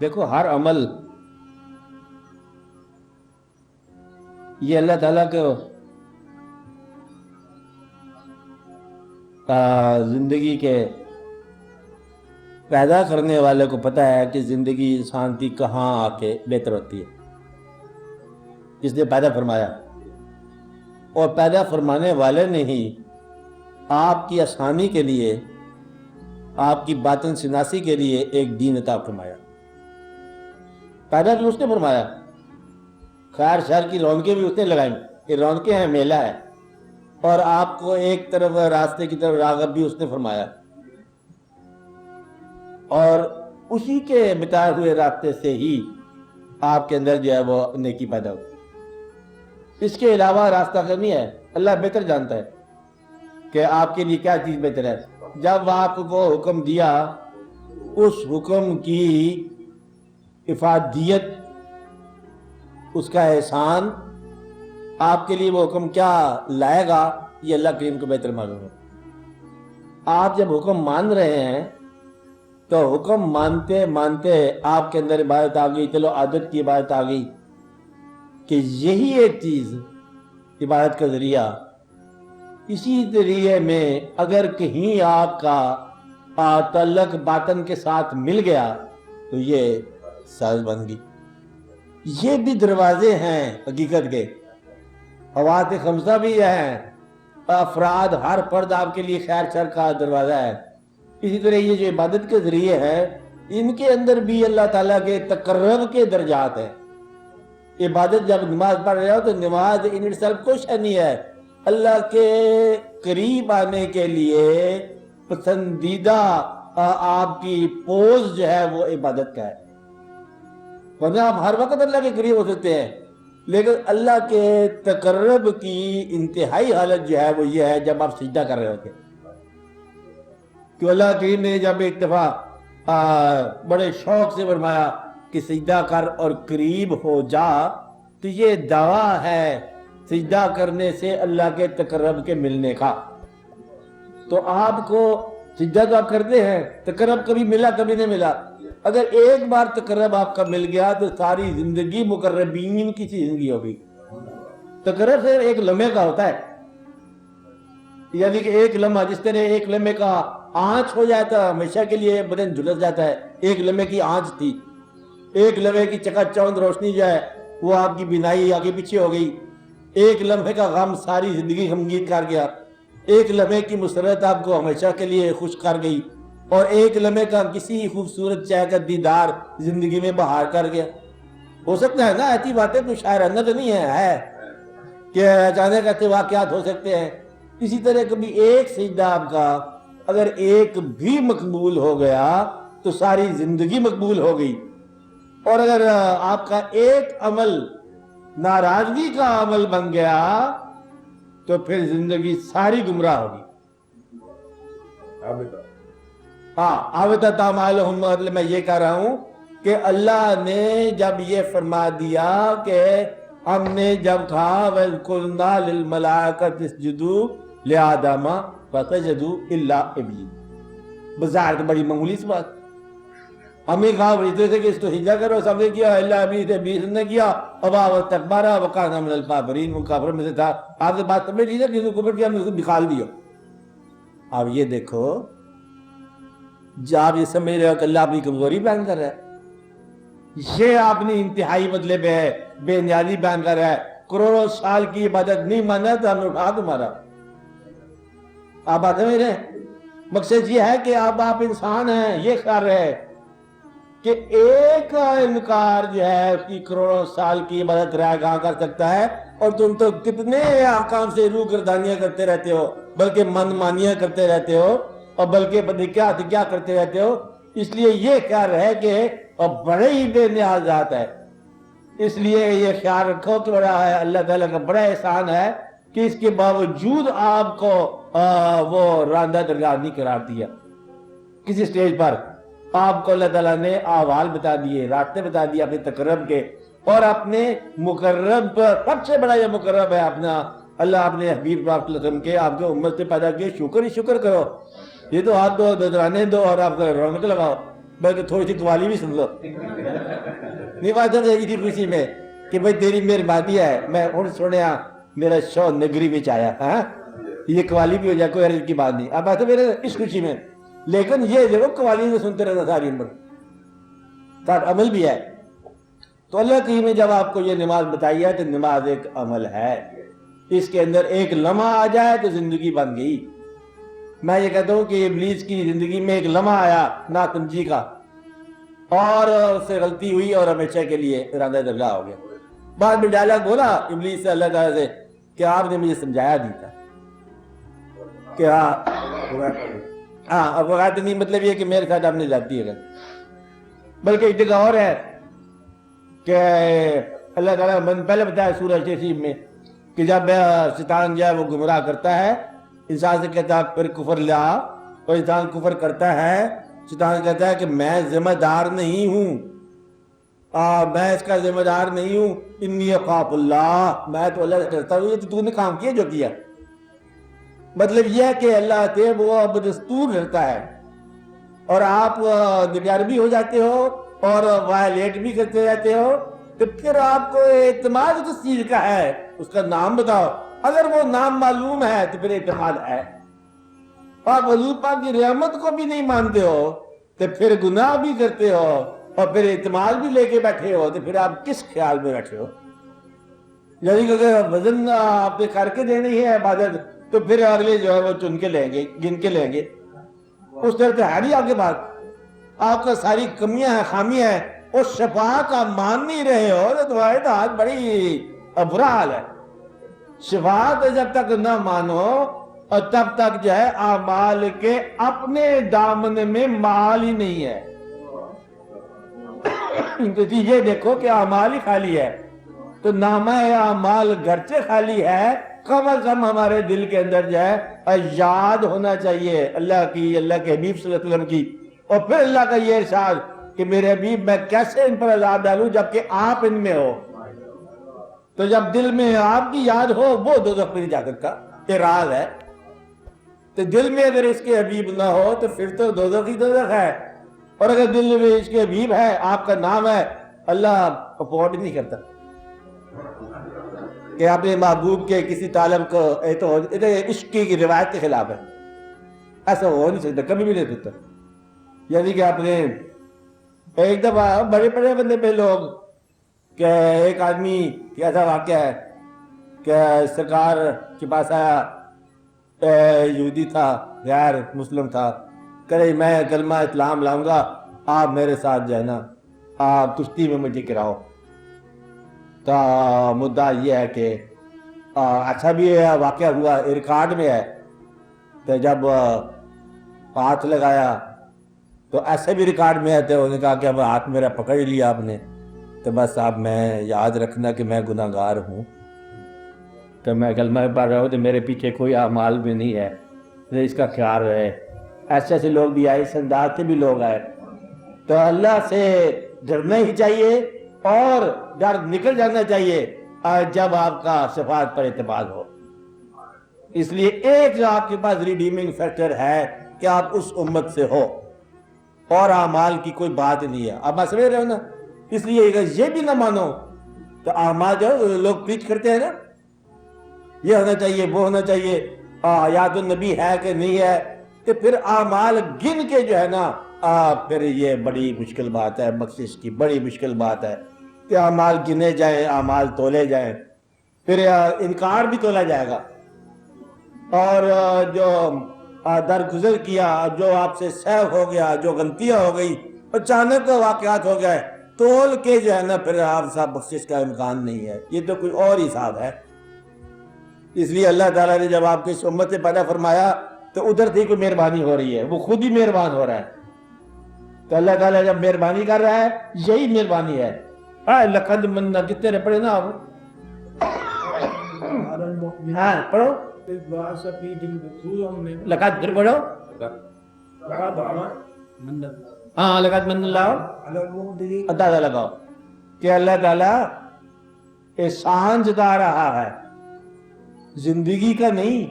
دیکھو ہر عمل یہ اللہ تعالیٰ کو زندگی کے پیدا کرنے والے کو پتہ ہے کہ زندگی انسان کی کہاں آ کے بہتر ہوتی ہے، جس نے پیدا فرمایا، اور پیدا فرمانے والے نے ہی آپ کی آسانی کے لیے، آپ کی باطن شناسی کے لیے ایک دین عطا فرمایا۔ پیدا بھی اس نے فرمایا، خیر شر کی رونقیں بھی اس نے لگائیں، یہ رونقیں ہیں، میلہ ہے، اور آپ کو ایک طرف راستے کی طرف راغب بھی اس نے فرمایا، اور اسی کے بتائے ہوئے راستے سے ہی آپ کے اندر جو ہے وہ نیکی پیدا ہو۔ اس کے علاوہ راستہ نہیں ہے، اللہ بہتر جانتا ہے کہ آپ کے لیے کیا چیز بہتر ہے۔ جب آپ کو حکم دیا، اس حکم کی افادیت، اس کا احسان، آپ کے لیے وہ حکم کیا لائے گا، یہ اللہ کریم کو بہتر معلوم ہے۔ آپ جب حکم مان رہے ہیں تو حکم مانتے مانتے آپ کے اندر عبادت آ گئی، چلو عادت کی عبادت آ گئی کہ یہی ایک چیز عبادت کا ذریعہ، اسی ذریعے میں اگر کہیں آپ کا تعلق باطن کے ساتھ مل گیا تو یہ ساز بن گئی۔ یہ بھی دروازے ہیں حقیقت کے، حوادث خمسہ بھی ہیں، افراد، ہر فرد آپ کے لیے خیر شر کا دروازہ ہے۔ اسی طرح یہ جو عبادت کے ذریعے ہیں، ان کے اندر بھی اللہ تعالیٰ کے تقرب کے درجات ہیں۔ عبادت جب نماز پڑھ رہے ہو تو نماز ان اٹسیلف کچھ نہیں ہے، اللہ کے قریب آنے کے لیے پسندیدہ آپ کی پوز جو ہے وہ عبادت کا ہے۔ ورنہ آپ ہر وقت اللہ کے قریب ہو سکتے ہیں، لیکن اللہ کے تقرب کی انتہائی حالت جو ہے وہ یہ ہے جب آپ سجدہ کر رہے ہوتے ہیں۔ کہ اللہ کریم نے جب ایک دفعہ بڑے شوق سے فرمایا کہ سجدہ کر اور قریب ہو جا، تو یہ دعویٰ ہے سجدہ کرنے سے اللہ کے تقرب کے ملنے کا۔ تو آپ کو سجدہ تو آپ کرتے ہیں، تقرب کبھی ملا کبھی نہیں ملا۔ اگر ایک بار تقرب آپ کا مل گیا تو ساری زندگی مقربین کی زندگی ہوگی۔ تقرب صرف ایک لمحے کا ہوتا ہے، یعنی کہ ایک لمحہ، جس طرح ایک لمحے کا آنچ ہو جاتا ہے ہمیشہ کے لیے بدن جھلس جاتا ہے، ایک لمحے کی آنچ تھی، ایک لمحے کی چکا چوند روشنی جو ہے وہ آپ کی بینائی آگے پیچھے ہو گئی، ایک لمحے کا غم ساری زندگی غمگین کر گیا، ایک لمحے کی مسرت آپ کو ہمیشہ کے لیے خوش کر گئی، اور ایک لمحے کا کسی خوبصورت چہرے کا دیدار زندگی میں بہار کر گیا۔ ہو سکتا ہے نا، ایسی باتیں تو شاعرانہ تو نہیں ہے کہ اچانک ایسے واقعات ہو سکتے ہیں۔ اسی طرح کبھی ایک سجدہ آپ کا اگر ایک بھی مقبول ہو گیا تو ساری زندگی مقبول ہو گئی، اور اگر آپ کا ایک عمل ناراضگی کا عمل بن گیا تو پھر زندگی ساری گمراہ ہوگی۔ مطلب میں یہ کہہ رہا ہوں کہ اللہ نے جب یہ فرما دیا کہ ہم نے جب کہا وَإِذْ لِلْمَلَائِكَةِ اسْجُدُوا لِآدَمَ فَسَجَدُوا إِلَّا إِبْلِيسَ، بظاہر تو بڑی معمولی سی بات، ہمیں کہا فرشتے سے کہ اس تو سجدہ کرو، سب نے کیا، الا ابلیس نے کیا، ابا واستکبر وکان من الکافرین، وہ کافروں میں سے تھا۔ آپ سے بات سمجھ لیجیے، کسی کو کفر کیا ہم نے اس کو نکال دیا۔ اب یہ دیکھو، جب آپ یہ سمجھ رہے ہو کہ اللہ اپنی کمزوری بیان کر رہا ہے، یہ اپنی انتہائی مطلب ہے بے نیازی بیان کر رہا ہے، کروڑوں سال کی عبادت نہیں مانا تو ہم نے اٹھا تمہارا۔ آپ بات سمجھ رہے ہیں؟ مقصد یہ ہے کہ آپ انسان ہیں، یہ خیال رہے کہ ایک انکار جو ہے اس کی کروڑوں سال کی عبادت رہ گاہ کر سکتا ہے، اور تم تو کتنے احکام سے روح گردانیاں کرتے رہتے ہو، بلکہ من مانیاں کرتے رہتے ہو، اور بلکہ کیا کرتے رہتے ہو۔ اس لیے یہ خیال رہے کہ بڑے ہی بے نیاز ذات ہے۔ اس لیے یہ خیال رکھو کہ بڑا ہے اللہ تعالیٰ کا بڑا احسان ہے کہ اس کے باوجود آپ کو وہ راندہ درگاہ نہیں قرار دیا۔ کسی سٹیج پر آپ کو اللہ تعالیٰ نے احوال بتا دیے، راستے بتا دیے اپنے تقرب کے، اور اپنے مقرب پر سب سے بڑا یہ مقرب ہے اپنا اللہ اپنے حبیب صلی اللہ علیہ وسلم کے، آپ کے امت سے پیدا کیے، شکر ہی شکر کرو۔ یہ تو ہاتھ دو، درانے دو، اور آپ کا رونق لگاؤ۔ بلکہ تھوڑی سی قوالی بھی سن لو. نہیں بات رہی تھی خوشی میں کہ بھائی تیری مہربانی ہے میں ہوں سنیا میرا شو نگری میں آیا. ہاں یہ قوالی بھی ہو جائے کوئی عرض کی بات نہیں. اب بات ہے میرے اس خوشی میں. لیکن یہ جو قوالی میں سنتے رہتا ساری عمر ساتھ عمل بھی ہے. تو اللہ کی میں جب آپ کو یہ نماز بتائی ہے تو نماز ایک عمل ہے. اس کے اندر ایک لمحہ آ جائے تو زندگی بن گئی. میں یہ کہتا ہوں کہ ابلیس کی زندگی میں ایک لمحہ آیا ناسمجھی کا اور اس سے غلطی ہوئی اور ہمیشہ کے لیے ارادہ درگاہ ہو گیا. بعد میں ڈائلاگ بولا ابلیس سے اللہ تعالیٰ سے کہ آپ نے مجھے سمجھایا نہیں تھا کہ ہاں اب وقت نہیں مطلب یہ کہ میرے ساتھ آپ نے جاتی ہے بلکہ ایک جگہ اور ہے کہ اللہ تعالیٰ نے پہلے بتایا سورہ شیطان میں کہ جب شیطان جو ہے وہ گمراہ کرتا ہے انسان سے کہتا ہے پھر کفر لا اور انسان کفر کرتا ہے شیطان کہتا ہے کہ میں ذمہ دار نہیں ہوں میں اس کا ذمہ دار نہیں ہوں انی اخاف اللہ میں تو اللہ سے ڈرتا ہوں. یہ تو نے کام کیا جو کیا مطلب یہ ہے کہ اللہ سے وہ اب دستور ڈرتا ہے اور آپ نگران بھی ہو جاتے ہو اور وائلیٹ بھی کرتے رہتے ہو. تو پھر آپ کو اعتماد کس چیز کا ہے اس کا نام بتاؤ. اگر وہ نام معلوم ہے تو پھر اعتماد ہے. آپ حضور پاک کی رحمت کو بھی نہیں مانتے ہو تو پھر گناہ بھی کرتے ہو اور پھر اعتماد بھی لے کے بیٹھے ہو تو پھر آپ کس خیال میں بیٹھے ہو. یعنی کہ اگر وزن آپ نے کر کے دینی ہے عبادت تو پھر اگلے جو ہے وہ چن کے لیں گے گن کے لیں گے. اس طرح سے ہے نہیں آپ کے بات. آپ کا ساری کمیاں ہیں خامیاں ہیں اس شفا کا مان نہیں رہے ہو تو تمہارے ہاتھ بڑی برا حال ہے. شفاعت جب تک نہ مانو اور تب تک جو ہے اعمال کے اپنے دامن میں مال ہی نہیں ہے. یہ دیکھو کہ اعمال ہی خالی ہے تو نامہ اعمال گرچہ خالی ہے کم از کم ہمارے دل کے اندر جو ہے یاد ہونا چاہیے اللہ کی اللہ کے حبیب صلی اللہ علیہ وسلم کی. اور پھر اللہ کا یہ ارشاد کہ میرے حبیب میں کیسے ان پر عذاب ڈالوں جبکہ آپ ان میں ہو. تو جب دل میں آپ کی یاد ہو وہ دوزخ میں جا کر کا راز ہے. تو دل میں اگر اس کے حبیب نہ ہو تو پھر تو دوزخ ہی دوزخ ہے. اور اگر دل میں اس کے حبیب ہے آپ کا نام ہے اللہ افورڈ نہیں کرتا کہ اپنے محبوب کے کسی طالب کو عشق کی روایت کے خلاف ہے. ایسا ہو نہیں سکتا کبھی بھی نہیں سکتا. یعنی کہ آپ نے ایک دفعہ بڑے بڑے بندے پہ لوگ کہ ایک آدمی کی ایسا واقعہ ہے کہ سرکار کے پاس آیا یہودی تھا غیر مسلم تھا کہ میں کلمہ اسلام لاؤں گا آپ میرے ساتھ جو ہے نا آپ کشتی میں مجھے گراؤ. تو مدعا یہ ہے کہ اچھا بھی واقعہ ہوا ریکارڈ میں ہے. تو جب ہاتھ لگایا تو ایسے بھی ریکارڈ میں ہے تو انہوں نے کہا کہ اب ہاتھ میرا پکڑ لیا آپ نے تو بس آپ میں یاد رکھنا کہ میں گناہ گار ہوں تو میں کلمہ پڑھ رہا ہوں تو میرے پیچھے کوئی اعمال بھی نہیں ہے تو اس کا خیال رہے. ایسے ایسے لوگ بھی آئے اس انداز سے بھی لوگ آئے. تو اللہ سے ڈرنا ہی چاہیے اور ڈر نکل جانا چاہیے جب آپ کا شفاعت پر اعتماد ہو. اس لیے ایک آپ کے پاس ریڈیمنگ فیکٹر ہے کہ آپ اس امت سے ہو اور اعمال کی کوئی بات نہیں ہے. آپ سمجھ رہے ہو نا. اس لیے اگر یہ بھی نہ مانو تو اعمال جو لوگ پریچ کرتے ہیں نا یہ ہونا چاہیے وہ ہونا چاہیے یاد النبی ہے کہ نہیں ہے تو پھر اعمال گن کے جو ہے نا پھر یہ بڑی مشکل بات ہے. بخشش کی بڑی مشکل بات ہے کہ اعمال گنے جائیں اعمال تولے جائیں پھر انکار بھی تولا جائے گا. اور جو درگزر کیا جو آپ سے سہو ہو گیا جو غلطیاں ہو گئی اچانک واقعات ہو گئے تول کے جو ہے نا پھر آپ صاحب بخشش کا امکان نہیں ہے. یہ تو کوئی اور حساب ہے. اس لیے اللہ تعالیٰ نے جب آپ کی اس امت سے پیدا فرمایا تو ادھر سے کوئی مہربانی ہو رہی ہے وہ خود ہی مہربان ہو رہا ہے. تو اللہ تعالیٰ جب مہربانی کر رہا ہے یہی مہربانی ہے. لقد من کتنے پڑھے نا آپ ہاں پڑھو لقد پھر پڑھو ہاں لقد من اللہ اندازہ لگاؤ کہ اللہ تعالیٰ احسان جتا رہا ہے زندگی کا نہیں.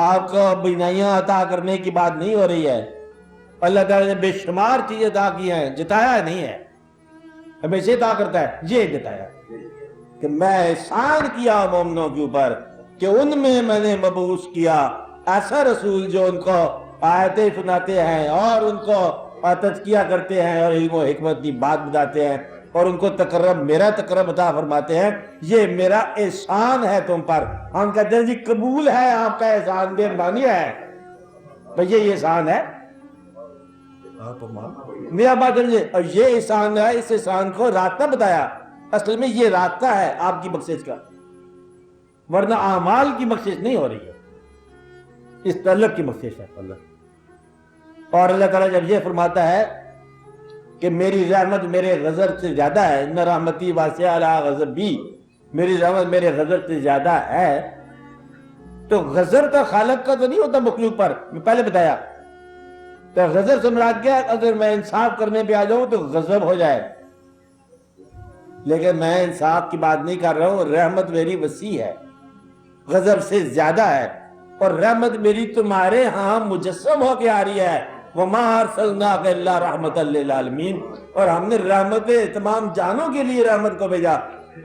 آپ کو بینائیاں عطا کرنے کی بات نہیں ہو رہی ہے اللہ تعالیٰ نے بے شمار چیزیں عطا کی ہیں، جتایا نہیں ہے، ہمیشہ عطا کرتا ہے، یہ جتایا کہ میں احسان کیا مومنوں کے اوپر کہ ان میں نے مبعوث کیا ایسا رسول جو ان کو آیتیں سناتے ہیں اور ان کو تزکیہ کرتے ہیں اور علم و حکمت کی بات بتاتے ہیں اور ان کو تقرب، میرا تقرب عطا فرماتے ہیں۔ یہ میرا احسان ہے تم پر۔ ہم کہتے ہیں جی قبول ہے آپ کا احسان، بے معنی ہے بھئی یہ احسان ہے میرا بات سمجھے، اور یہ احسان ہے، اس احسان کو راستہ بتایا۔ اصل میں یہ راستہ ہے آپ کی بخشش کا، ورنہ اعمال کی بخشش نہیں ہو رہی ہے، اس تعلق کی بخشش ہے اللہ۔ اور اللہ تعالیٰ جب یہ فرماتا ہے کہ میری رحمت میرے غضب سے زیادہ ہے، ان رحمتی واسعہ علی غضبی، میری رحمت میرے غضب سے زیادہ ہے، تو غضب تو خالق کا تو نہیں ہوتا مخلوق پر، میں پہلے بتایا۔ تو غضب سے مراد کیا؟ اگر میں انصاف کرنے پہ آ جاؤں تو غضب ہو جائے، لیکن میں انصاف کی بات نہیں کر رہا ہوں۔ رحمت میری وسیع ہے، غضب سے زیادہ ہے، اور رحمت میری تمہارے ہاں مجسم ہو کے آ رہی ہے۔ وَمَا أَرْسَلْنَاكَ إِلَّا رَحْمَةً لِّلْعَالَمِينَ، اور ہم نے رحمت تمام جانوں کے لیے رحمت کو بھیجا۔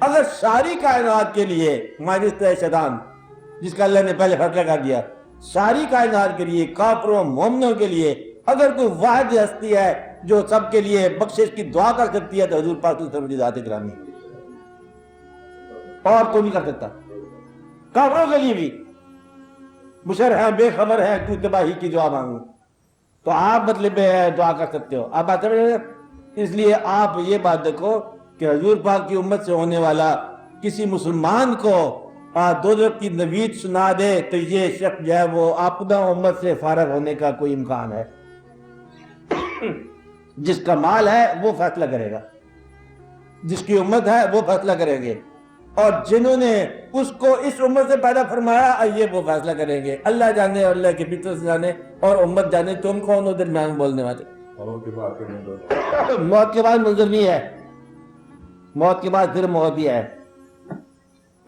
اگر ساری کائنات کے لیے ماجد شیطان، جس کا اللہ نے پہلے فیصلہ کر دیا، ساری کائنات کے لیے، کافروں مومنوں کے لیے، اگر کوئی واحد ہستی ہے جو سب کے لیے بخشش کی دعا کر سکتی ہے تو حضور پاک صلی اللہ علیہ وسلم کی ذات گرامی، اور کوئی نہیں کر سکتا۔ کافروں کے لیے بھی مشر ہے، بے خبر ہے، تو تباہی کی دعا مانگو، تو آپ مطلب دعا کر سکتے ہو۔ آپ بات، اس لیے آپ یہ بات دیکھو کہ حضور پاک کی امت سے ہونے والا کسی مسلمان کو دوزخ کی نوید سنا دے تو یہ شخص جو ہے وہ اپنا امت سے فارغ ہونے کا کوئی امکان ہے۔ جس کا مال ہے وہ فیصلہ کرے گا، جس کی امت ہے وہ فیصلہ کریں گے، اور جنہوں نے اس کو اس امت سے پیدا فرمایا یہ وہ فیصلہ کریں گے۔ اللہ جانے اور اللہ کے فطرت سے جانے اور امت جانے، تم کون ہو درمیان بولنے والے؟ موت کے بعد منظر نہیں ہے، موت کے بعد پھر موت ہی ہے،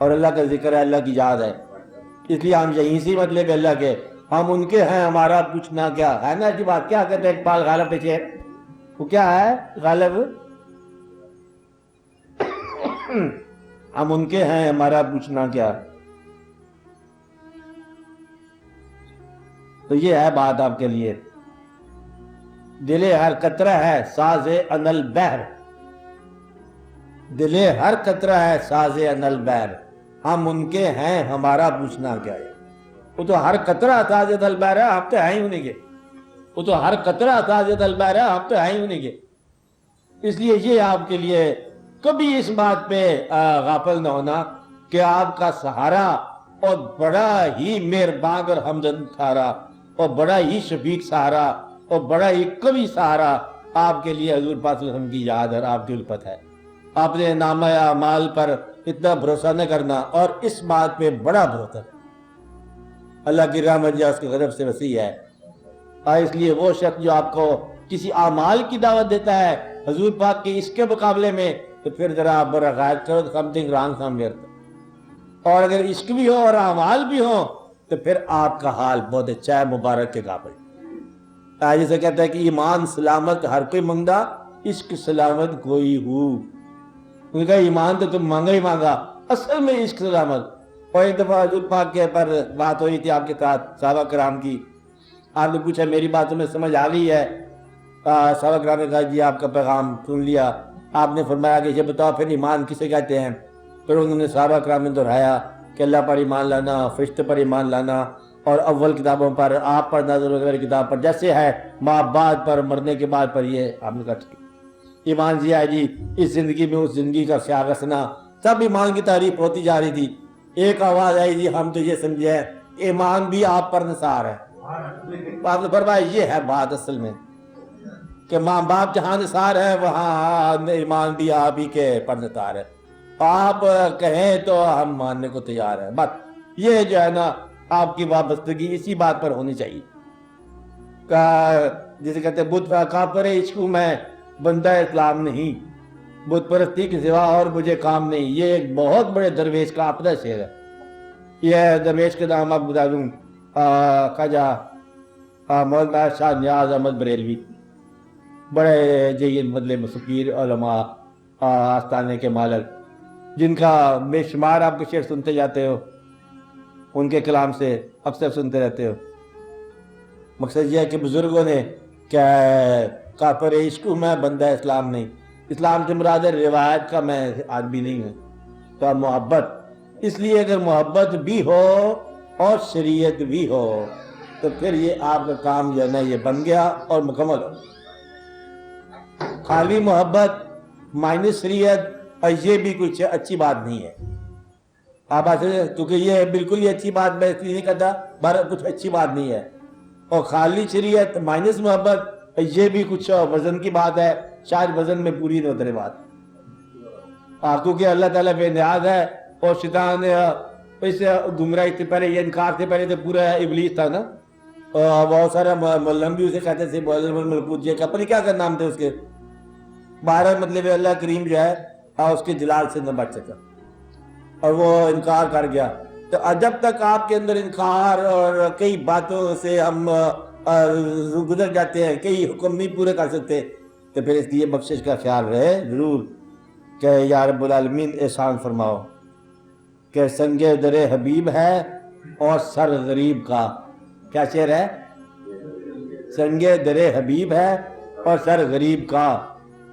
اور اللہ کا ذکر ہے، اللہ کی یاد ہے۔ اس لیے ہم یہیں سے مطلب اللہ کے، ہم ان کے ہیں، ہمارا پوچھنا کیا ہے نا جی بات۔ کیا کہتے ہیں اقبال غالب پہ شعر، وہ کیا ہے غالب؟ ہم ان کے ہیں، ہمارا پوچھنا کیا۔ تو یہ ہے بات آپ کے لیے، دل ہر قطرہ ہے ساز انل بحر، دل ہر قطرہ ہے ساز انل بحر، ہم ان کے ہیں، ہمارا پوچھنا کیا ہے۔ وہ تو ہر قطرہ ساز انل بحر ہے، ہم تو ہیں ہی انہیں کے، وہ تو ہر قطرہ ساز انل بحر ہے، ہم تو ہیں ہی انہیں کے۔ اس لیے یہ آپ کے لیے کبھی اس بات پہ غافل نہ ہونا کہ آپ کا سہارا اور بڑا ہی مہربان اور ہمدرد سہارا اور بڑا ہی شفیق سہارا اور بڑا ہی قوی سہارا آپ کے لیے حضور پاک صلی اللہ علیہ وسلم کی یاد اور آپ کی الفت ہے۔ آپ نے نامہ اعمال پر اتنا بھروسہ نہ کرنا، اور اس بات پہ بڑا بھروسہ، اللہ کی رحمت یا اس کے غضب سے وسیع ہے۔ اس لیے وہ شخص جو آپ کو کسی اعمال کی دعوت دیتا ہے حضور پاک کے اس کے مقابلے میں، تو پھر ذرا آپ برا غائب کرو، سمتھنگ رانگ سمویئر۔ اور اگر عشق بھی ہو اور اعمال بھی ہو تو پھر آپ کا حال بہت اچھا ہے، مبارک کے قابل۔ جیسے کہتا ہے کہ ایمان سلامت ہر کوئی منگا، عشق سلامت کوئی ہو۔ ان کا ایمان تو تم مانگا ہی مانگا، اصل میں عشق سلامت۔ اور ایک دفعہ حضور پاک کے پر بات ہوئی تھی آپ کے ساتھ صحابہ کرام کی، آپ نے پوچھا میری بات تمہیں سمجھ آ گئی ہے؟ صحابہ کرام نے کہا جی آپ کا پیغام سن لیا۔ آپ نے فرمایا کہ یہ بتاؤ پھر ایمان کسے کہتے ہیں؟ پھر انہوں نے صحابہ کرام نے دہرایا کہ اللہ پر ایمان لانا، فرشتے پر ایمان لانا، اور اول کتابوں پر، آپ پر نازل ہونے والی کتاب پر، جیسے ہے ماں بعد پر، مرنے کے بعد پر۔ یہ آپ نے کہا ایمان یہ ہے جی اس زندگی میں اس زندگی کا خیال رکھنا۔ سب ایمان کی تعریف ہوتی جا رہی تھی، ایک آواز آئی جی ہم تو یہ سمجھے ہیں ایمان بھی آپ پر نثار ہے۔ آپ نے فرمایا یہ ہے بات اصل میں کہ ماں باپ جہاں نثار ہے وہاں ایمان بھی آپ ہی کے پر نثار ہے۔ آپ کہیں تو ہم ماننے کو تیار ہیں، بس یہ جو ہے نا آپ کی وابستگی اسی بات پر ہونی چاہیے۔ جسے کہتے ہیں بت کافر عشق میں بندہ اسلام نہیں، بت پرستی کے سوا اور مجھے کام نہیں۔ یہ ایک بہت بڑے درویش کا اپنا شعر ہے۔ یہ درویش کے نام آپ بتا دوں، خواجہ مولانا شاہ نیاز احمد بریلوی، بڑے جید مطلب فقیر علماء آستانے کے مالک، جن کا بے شمار آپ کے شعر سنتے جاتے ہو، ان کے کلام سے اکثر سنتے رہتے ہو۔ مقصد یہ ہے کہ بزرگوں نے کہ کافر عشق میں بندہ اسلام نہیں، اسلام سے مراد روایت کا میں آدمی نہیں ہوں، تو محبت، اس لیے اگر محبت بھی ہو اور شریعت بھی ہو تو پھر یہ آپ کا کام جو ہے نا یہ بن گیا اور مکمل ہو۔ خالی محبت مائنس شریعت اور یہ بھی کچھ اچھی بات نہیں ہے۔ آپ کیونکہ یہ بالکل ہی اچھی بات میں اس لیے نہیں کہتا، کچھ اچھی بات نہیں ہے، اور خالی شریعت مائنس محبت یہ بھی کچھ وزن کی بات ہے، شاید وزن میں پوری نہ اترے بات۔ کیونکہ اللہ تعالیٰ بے نیاز ہے، اور شیطان اس گمراہی سے پہلے، یہ انکار سے پہلے تو پورا ابلیس تھا نا، بہت سارا مولم بھی اسے کہتے تھے، ملکوت جی کا پتہ نہیں کیا کیا نام تھے اس کے، بہرحال مطلب اللہ کریم جو ہے اس کے جلال سے نہ بچ سکا اور وہ انکار کر گیا۔ تو جب تک آپ کے اندر انکار اور کئی باتوں سے ہم گزر جاتے ہیں، کئی حکم نہیں پورے کر سکتے، تو پھر اس لیے بخشش کا خیال رہے ضرور کہ یا رب العالمین احسان فرماؤ کہ سنگ در حبیب ہے اور سر غریب کا، کیا شعر ہے؟ سنگ در حبیب ہے اور سر غریب کا،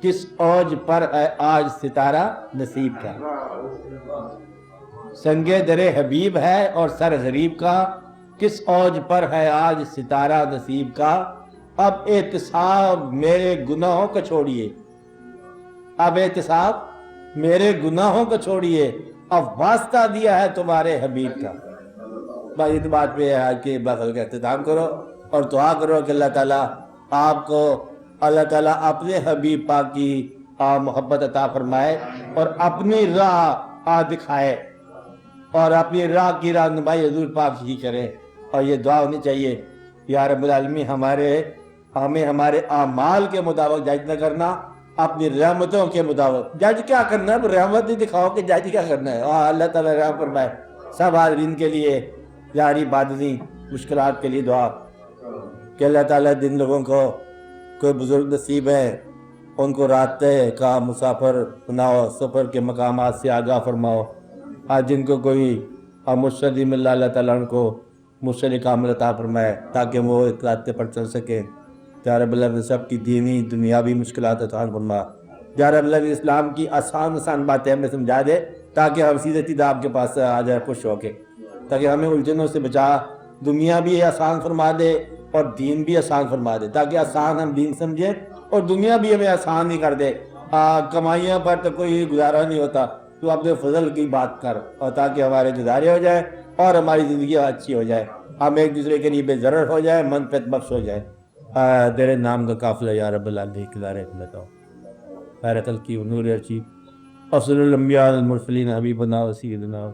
کس اوج پر ہے آج ستارہ نصیب کا۔ سنگ در حبیب ہے اور سر غریب کا، کس اوج پر ہے آج ستارہ نصیب کا۔ اب احتساب میرے گناہوں کو چھوڑیے، اب احتساب میرے گناہوں کو چھوڑیے، اب واسطہ دیا ہے تمہارے حبیب کا۔ بھائی اس بات پہ آج کے بخل کا اختتام کرو اور دعا کرو کہ اللہ تعالیٰ آپ کو، اللہ تعالیٰ اپنے حبیب پاک کی محبت عطا فرمائے اور اپنی راہ دکھائے اور اپنی راہ کی رہنمائی حضور پاک ہی کرے۔ اور یہ دعا ہونی چاہیے یا رب العالمین ہمیں ہمارے اعمال کے مطابق جج نہ کرنا، اپنی رحمتوں کے مطابق جج کیا کرنا ہے، رحمت نہیں دکھاؤ کہ جج کیا کرنا ہے۔ اللہ تعالیٰ رحم فرمائے سب حاضرین کے لیے، جاری بادلی مشکلات کے لیے دعا کہ اللہ تعالیٰ جن لوگوں کو کوئی بزرگ نصیب ہے ان کو راستے کا مسافر بناؤ، سفر کے مقامات سے آگاہ فرماؤ۔ آج جن کو کوئی مرشد مل اللہ تعالیٰ ان کو مرشد کامل عطا فرمائے تاکہ وہ اس راستے پر چل سکیں۔ یا رب العالمین سب کی دینی دنیاوی مشکلات آسان فرما۔ یا رب العالمین اسلام کی آسان باتیں ہمیں سمجھا دے تاکہ ہم سیدھی آپ کے پاس آ جائے خوش ہو کے، تاکہ ہمیں الجھنوں سے بچا، دنیا بھی آسان فرما دے اور دین بھی آسان فرما دے، تاکہ آسان ہم دین سمجھیں اور دنیا بھی ہمیں آسان ہی کر دے۔ کمائیاں پر تو کوئی گزارا نہیں ہوتا، تو اپنے فضل کی بات کر اور تاکہ ہمارے گزارے ہو جائے اور ہماری زندگی اچھی ہو جائے، ہم ایک دوسرے کے لیے بے ضرر ہو جائے، منفعت بخش ہو جائے۔ تیرے نام کا قافلہ یا رب العالمین کلارے بتاؤ، خیر خلقی و نور عرشی، افضل الانبیاء المرسلین حبیبنا و سیدنا و